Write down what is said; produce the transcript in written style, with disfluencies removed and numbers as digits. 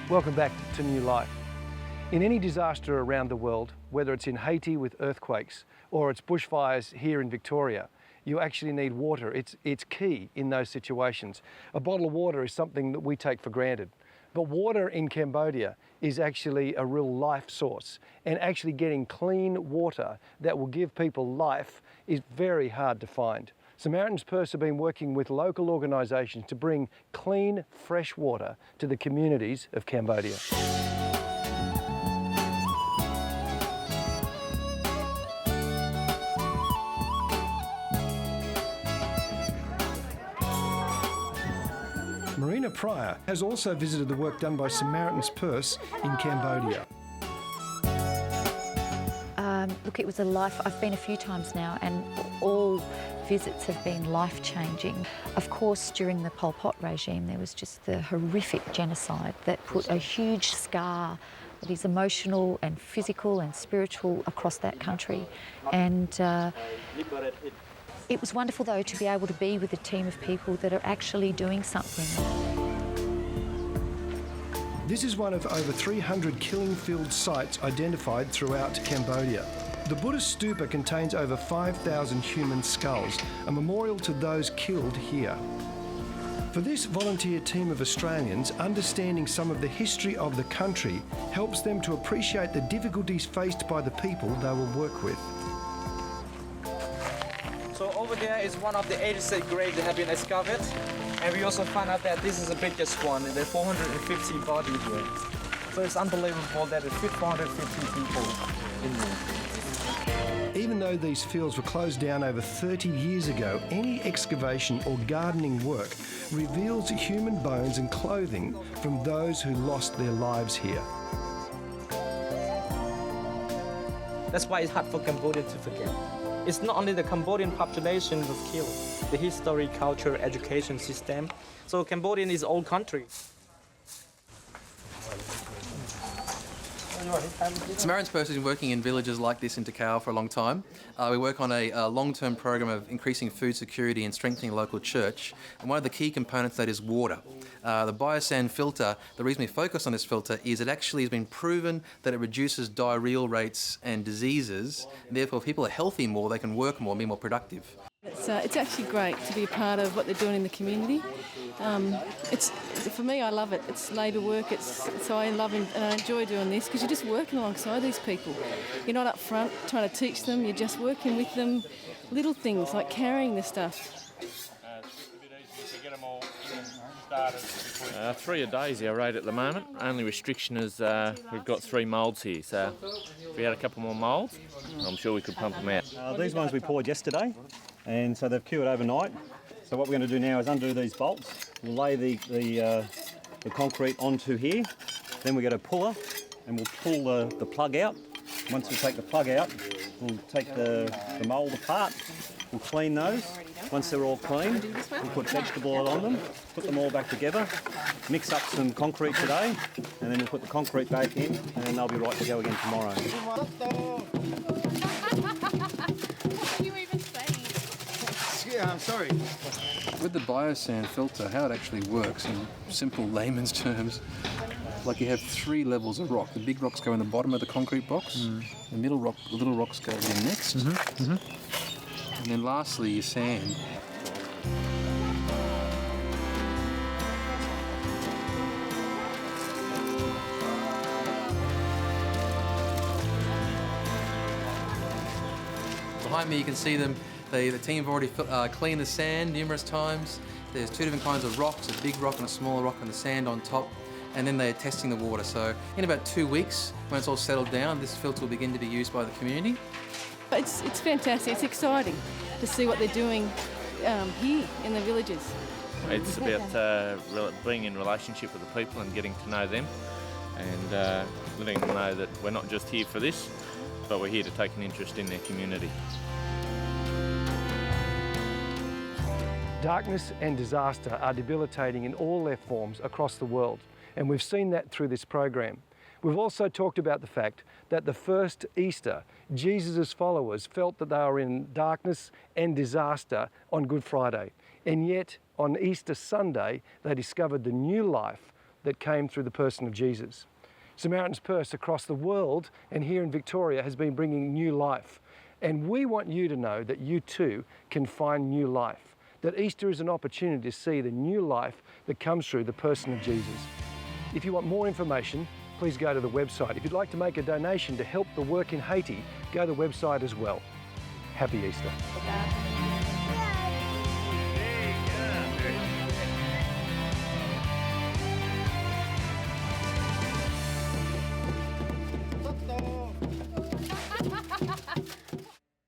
Welcome back to New Life. In any disaster around the world, whether it's in Haiti with earthquakes or it's bushfires here in Victoria, you actually need water. It's key in those situations. A bottle of water is something that we take for granted. But water in Cambodia is actually a real life source, and actually getting clean water that will give people life is very hard to find. Samaritan's Purse have been working with local organisations to bring clean, fresh water to the communities of Cambodia. Marina Pryor has also visited the work done by Samaritan's Purse in Cambodia. Look, it was a life. I've been a few times now, and all visits have been life-changing. Of course, during the Pol Pot regime, there was just the horrific genocide that put a huge scar that is emotional and physical and spiritual across that country. And it was wonderful, though, to be able to be with a team of people that are actually doing something. This is one of over 300 killing field sites identified throughout Cambodia. The Buddhist stupa contains over 5,000 human skulls, a memorial to those killed here. For this volunteer team of Australians, understanding some of the history of the country helps them to appreciate the difficulties faced by the people they will work with. So over there is one of the 86 graves that have been discovered, and we also found out that this is the biggest one. There are 450 bodies here. So it's unbelievable that it fit 450 people in there. Even though these fields were closed down over 30 years ago, any excavation or gardening work reveals human bones and clothing from those who lost their lives here. That's why it's hard for Cambodia to forget. It's not only the Cambodian population was killed, the history, culture, education system. So Cambodian is old country. Samaritan's Purse has been working in villages like this in Takao for a long time. We work on a long-term program of increasing food security and strengthening local church, and one of the key components of that is water. The biosand filter, the reason we focus on this filter is it actually has been proven that it reduces diarrheal rates and diseases, and therefore if people are healthy more, they can work more and be more productive. It's actually great to be a part of what they're doing in the community. For me, I love it. It's labour work, so I love and I enjoy doing this because you're just working alongside these people. You're not up front trying to teach them, you're just working with them, little things like carrying the stuff. 3 a day is our rate at the moment. Only restriction is we've got 3 moulds here, so if we had a couple more moulds, I'm sure we could pump them out. These ones we poured yesterday, and so they've cured overnight. So what we're going to do now is undo these bolts. We'll lay the concrete onto here. Then we get a puller, and we'll pull the plug out. Once we take the plug out, we'll take the mould apart. We'll clean those. Once they're all clean, we'll put vegetable oil on them, put them all back together, mix up some concrete today, and then we'll put the concrete back in, and then they'll be right to go again tomorrow. What are you even saying? Yeah, I'm sorry. With the biosand filter, how it actually works in simple layman's terms, like you have 3 levels of rock. The big rocks go in the bottom of the concrete box, the little rocks go in next, and then lastly your sand. Behind me you can see them. The team have already cleaned the sand numerous times. There's 2 different kinds of rocks, a big rock and a smaller rock, and the sand on top. And then they're testing the water. So in about 2 weeks, when it's all settled down, this filter will begin to be used by the community. It's fantastic. It's exciting to see what they're doing here in the villages. It's about being in relationship with the people and getting to know them, and letting them know that we're not just here for this, but we're here to take an interest in their community. Darkness and disaster are debilitating in all their forms across the world, and we've seen that through this program. We've also talked about the fact that the first Easter, Jesus' followers felt that they were in darkness and disaster on Good Friday, and yet on Easter Sunday they discovered the new life that came through the person of Jesus. Samaritan's Purse across the world and here in Victoria has been bringing new life. And we want you to know that you too can find new life, that Easter is an opportunity to see the new life that comes through the person of Jesus. If you want more information, please go to the website. If you'd like to make a donation to help the work in Haiti, go to the website as well. Happy Easter.